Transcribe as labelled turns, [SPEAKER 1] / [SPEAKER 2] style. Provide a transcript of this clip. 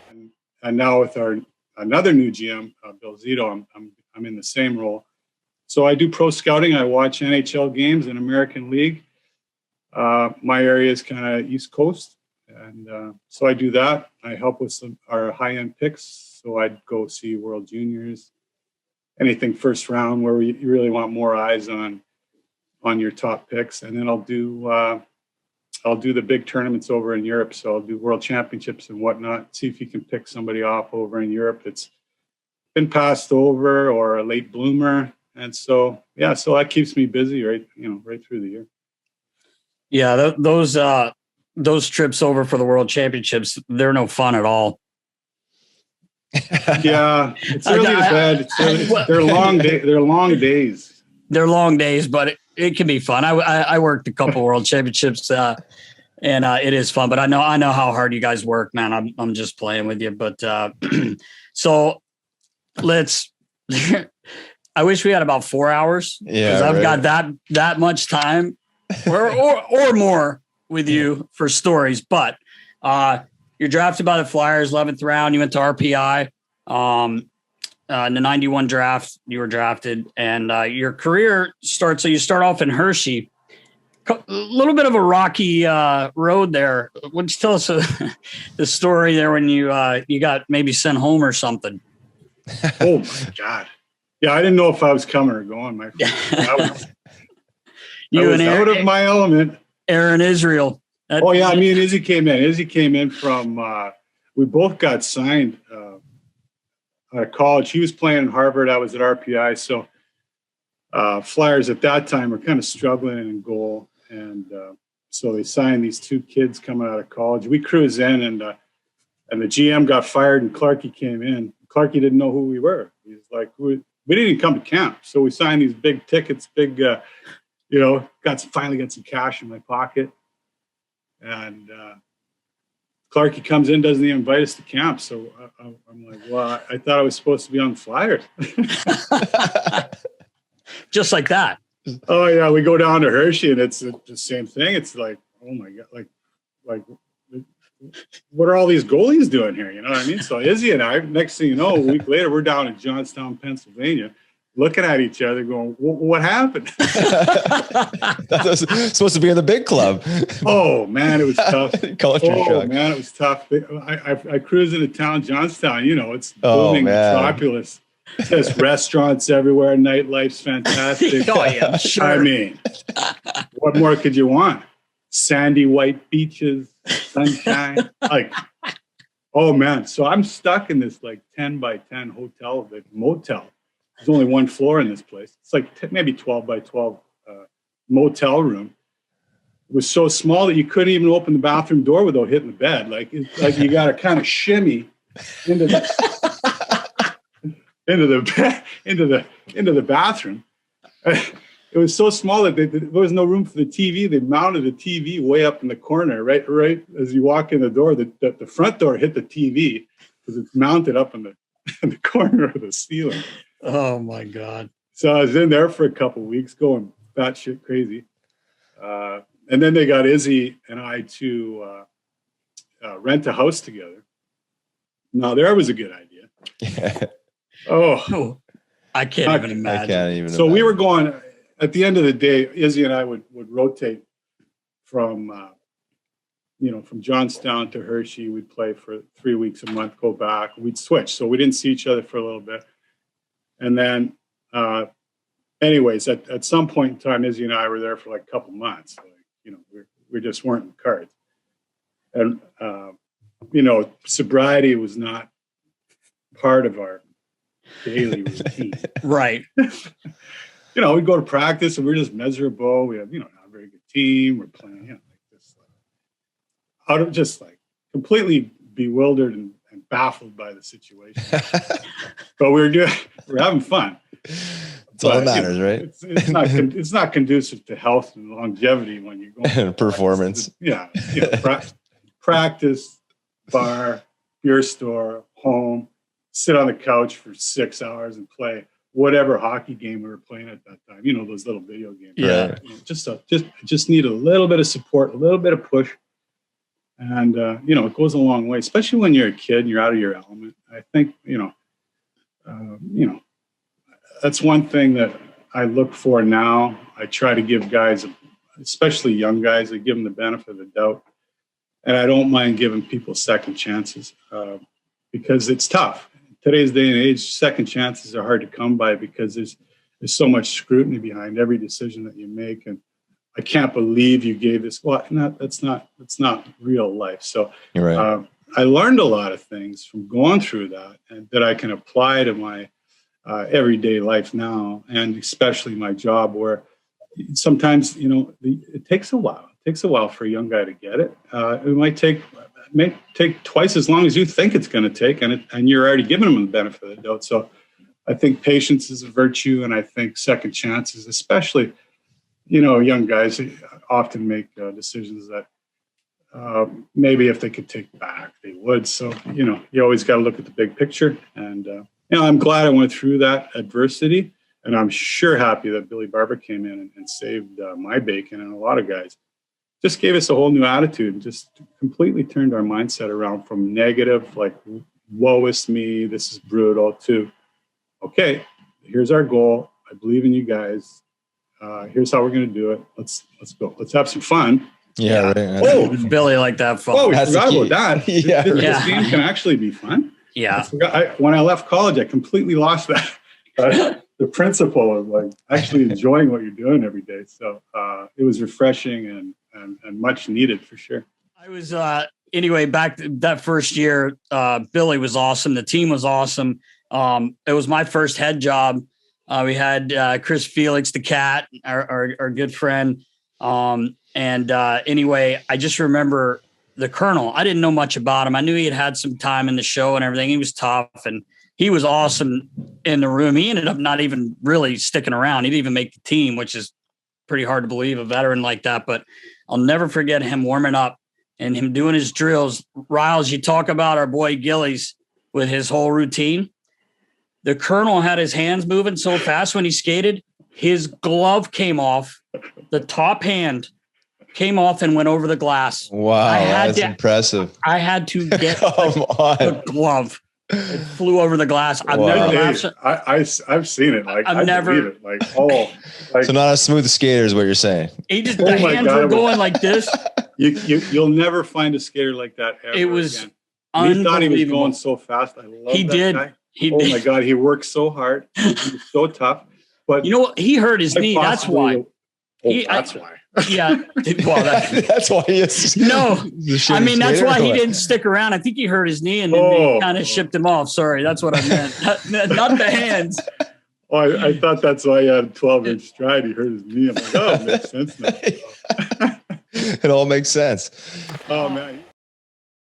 [SPEAKER 1] And now with another new GM, Bill Zito, I'm in the same role. So I do pro scouting. I watch NHL games and American League. My area is kind of East Coast, and so I do that. I help with our high-end picks. So I'd go see World Juniors, anything first round where you really want more eyes on your top picks, and then I'll do the big tournaments over in Europe. So I'll do World Championships and whatnot. See if you can pick somebody off over in Europe that's been passed over or a late bloomer. And so, yeah, so that keeps me busy right through the year.
[SPEAKER 2] Yeah, those trips over for the World Championships, they're no fun at all.
[SPEAKER 1] Yeah, it's really bad. They're long days. They're long days,
[SPEAKER 2] but it can be fun. I worked a couple World Championships, and it is fun. But I know how hard you guys work, man. I'm just playing with you. But so let's. I wish we had about 4 hours.
[SPEAKER 3] Yeah,
[SPEAKER 2] because I've got that much time, or more with you for stories. But you're drafted by the Flyers, 11th round. You went to RPI. In the 91 draft, you were drafted, and your career starts. So you start off in Hershey. A little bit of a rocky road there. Why don't you tell us the story there when you got maybe sent home or something?
[SPEAKER 1] Oh my God! Yeah, I didn't know if I was coming or going. My friend, I was out of my element.
[SPEAKER 2] Aaron Israel.
[SPEAKER 1] Me and Izzy came in. Izzy came in from. We both got signed out of college. He was playing in Harvard. I was at RPI. So Flyers at that time were kind of struggling in goal, and so they signed these two kids coming out of college. We cruised in, and the GM got fired, and Clarkie came in. Clarkie didn't know who we were. He was like, we didn't even come to camp. So we signed these big tickets, finally got some cash in my pocket. And Clarkie comes in, doesn't even invite us to camp. So I'm like, well, I thought I was supposed to be on the Flyers.
[SPEAKER 2] Just like that.
[SPEAKER 1] Oh, yeah. We go down to Hershey, and it's the same thing. It's like, oh, my God, like what are all these goalies doing here? You know what I mean? So Izzy and I, next thing you know, a week later, we're down in Johnstown, Pennsylvania, looking at each other going, what happened?
[SPEAKER 3] That was supposed to be in the big club.
[SPEAKER 1] Oh, man, it was tough.
[SPEAKER 3] Culture shock.
[SPEAKER 1] Oh, man, it was tough. I cruised into town, Johnstown, it's booming metropolis. There's restaurants everywhere. Nightlife's fantastic.
[SPEAKER 2] Oh, yeah, sure.
[SPEAKER 1] I mean, what more could you want? Sandy white beaches, sunshine. Oh, man. So I'm stuck in this 10 by 10 motel. There's only one floor in this place. It's maybe 12 by 12 motel room. It was so small that you couldn't even open the bathroom door without hitting the bed. You got to kind of shimmy into the bathroom. It was so small that there was no room for the TV. They mounted a TV way up in the corner, right as you walk in the door. The front door hit the TV because it's mounted up in the corner of the ceiling.
[SPEAKER 2] Oh my God!
[SPEAKER 1] So I was in there for a couple of weeks, going batshit crazy, and then they got Izzy and I to rent a house together. Now there was a good idea.
[SPEAKER 3] Yeah.
[SPEAKER 1] Oh,
[SPEAKER 2] I can't even imagine.
[SPEAKER 1] So we were going. At the end of the day, Izzy and I would rotate from Johnstown to Hershey. We'd play for 3 weeks a month, go back. We'd switch. So we didn't see each other for a little bit. And then, anyways, at some point in time, Izzy and I were there for a couple months. We just weren't in the cards. And, sobriety was not part of our daily routine.
[SPEAKER 2] Right.
[SPEAKER 1] We'd go to practice and we're just miserable. We have, not a very good team. We're playing, out of just completely bewildered and baffled by the situation. But we're having fun.
[SPEAKER 3] It's all that matters, right?
[SPEAKER 1] It's not conducive to health and longevity when you're going
[SPEAKER 3] performance.
[SPEAKER 1] Practice, bar, beer store, home, sit on the couch for 6 hours and play whatever hockey game we were playing at that time. Those little video games.
[SPEAKER 2] Yeah.
[SPEAKER 1] Just need a little bit of support, a little bit of push. And, it goes a long way, especially when you're a kid and you're out of your element. I think, that's one thing that I look for now. I try to give guys, especially young guys, I give them the benefit of the doubt. And I don't mind giving people second chances because it's tough. In today's day and age, second chances are hard to come by because there's so much scrutiny behind every decision that you make. And I can't believe you gave this. Well, that's not real life. So
[SPEAKER 3] Right.
[SPEAKER 1] I learned a lot of things from going through that, and that I can apply to my everyday life now, and especially my job, where sometimes it takes a while. It takes a while for a young guy to get it. It may take twice as long as you think it's going to take, and you're already giving them the benefit of the doubt. So I think patience is a virtue, and I think second chances, especially. Young guys often make decisions that maybe if they could take back, they would. So, you always got to look at the big picture. And, I'm glad I went through that adversity. And I'm sure happy that Billy Barber came in and saved my bacon, and a lot of guys. Just gave us a whole new attitude and just completely turned our mindset around from negative, like, woe is me, this is brutal, to, okay, here's our goal. I believe in you guys. Here's how we're going to do it. Let's go. Let's have some fun.
[SPEAKER 3] Yeah. Right.
[SPEAKER 2] Oh, Billy like that fun.
[SPEAKER 1] Oh, we forgot about that.
[SPEAKER 3] Yeah.
[SPEAKER 1] This game can actually be fun.
[SPEAKER 2] Yeah.
[SPEAKER 1] When I left college, I completely lost that. The principle of like actually enjoying what you're doing every day. So it was refreshing and much needed for sure.
[SPEAKER 2] I was anyway back that first year. Billy was awesome. The team was awesome. It was my first head job. We had Chris Felix, the cat, our good friend. Anyway, I just remember the Colonel. I didn't know much about him. I knew he had some time in the show and everything. He was tough and he was awesome in the room. He ended up not even really sticking around. He didn't even make the team, which is pretty hard to believe, a veteran like that. But I'll never forget him warming up and him doing his drills. Riles, you talk about our boy Gillies with his whole routine. The Colonel had his hands moving so fast when he skated, his glove came off, the top hand came off and went over the glass.
[SPEAKER 3] Wow, that's impressive.
[SPEAKER 2] I had to get the glove. It flew over the glass. I've never laughed.
[SPEAKER 1] I've seen it. Like
[SPEAKER 2] I've never
[SPEAKER 1] believe it. Like,
[SPEAKER 3] so not a smooth skater is what you're saying.
[SPEAKER 2] He just the hands were going like this.
[SPEAKER 1] You'll never find a skater like that ever.
[SPEAKER 2] It was
[SPEAKER 1] again.
[SPEAKER 2] Unbelievable.
[SPEAKER 1] He thought he was going so fast. I love
[SPEAKER 2] he
[SPEAKER 1] that
[SPEAKER 2] did.
[SPEAKER 1] guy.
[SPEAKER 2] He
[SPEAKER 1] oh
[SPEAKER 2] did.
[SPEAKER 1] My God, he worked so hard. He was so tough. But
[SPEAKER 2] you know what? He hurt his knee. That's why.
[SPEAKER 1] That's why.
[SPEAKER 2] Yeah. Well,
[SPEAKER 3] that's why he is.
[SPEAKER 2] No, I mean, that's why he didn't stick around. I think he hurt his knee and then they kind of shipped him off. Sorry. That's what I meant. Not the hands.
[SPEAKER 1] Oh, I thought that's why he had a 12-inch stride. He hurt his knee. I'm like, oh, it makes sense now.
[SPEAKER 3] It all makes sense.
[SPEAKER 1] Oh, man.